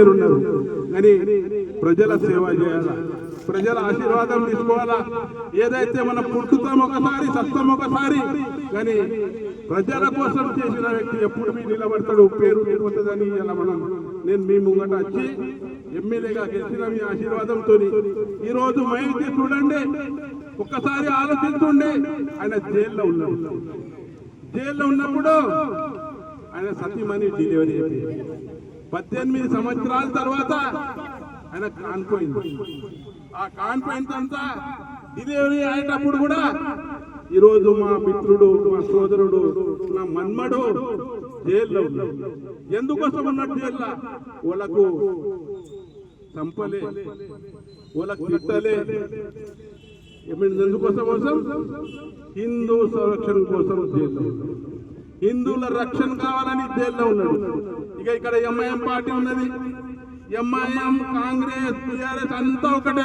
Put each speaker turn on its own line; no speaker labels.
పేరున్నారు. కానీ ప్రజల సేవ చేయాలా, ప్రజల ఆశీర్వాదం తీసుకోవాలా. ఏదైతే మనం పుట్టుతాం ఒకసారి, సత్తం ఒకసారి, కానీ ప్రజల కోసం చేసిన వ్యక్తి ఎప్పుడు మీ నిలబడతాడు, పేరు నిలబడుతుందని ఇలా నేను మీ ముంగట వచ్చి ఎమ్మెల్యేగా గెలిచిన మీ ఆశీర్వాదంతో ఈరోజు మైకి చూడండి. ఒక్కసారి ఆలోచిస్తుండే, ఆయన జైల్లో ఉన్నాడు. జైల్లో ఉన్నప్పుడు ఆయన సతీమణి డెలివరీ అయిపోయింది. 18 సంవత్సరాల తర్వాత ఆయన కాన్పోయింది. ఆ కాన్పోయినంత డెలివరీ అయ్యేటప్పుడు కూడా ఈరోజు మా మిత్రుడు, మా సోదరుడు, నా మన్మడు జైల్లో ఉన్నాడు. ఎందుకోసం ఉన్నట్టు జైల్లో? వాళ్ళకు చంపలే, వాళ్ళకు తిట్టలే. ఎందుకోసం? హిందూ సంరక్షణ కోసం జైల్లో, హిందువుల రక్షణ కావాలని జైల్లో ఉన్నాడు. ఇక ఇక్కడ ఎంఐఎం పార్టీ ఉన్నది. ఎంఐఎం, కాంగ్రెస్, టీఆర్ఎస్ అంతా ఒకటే.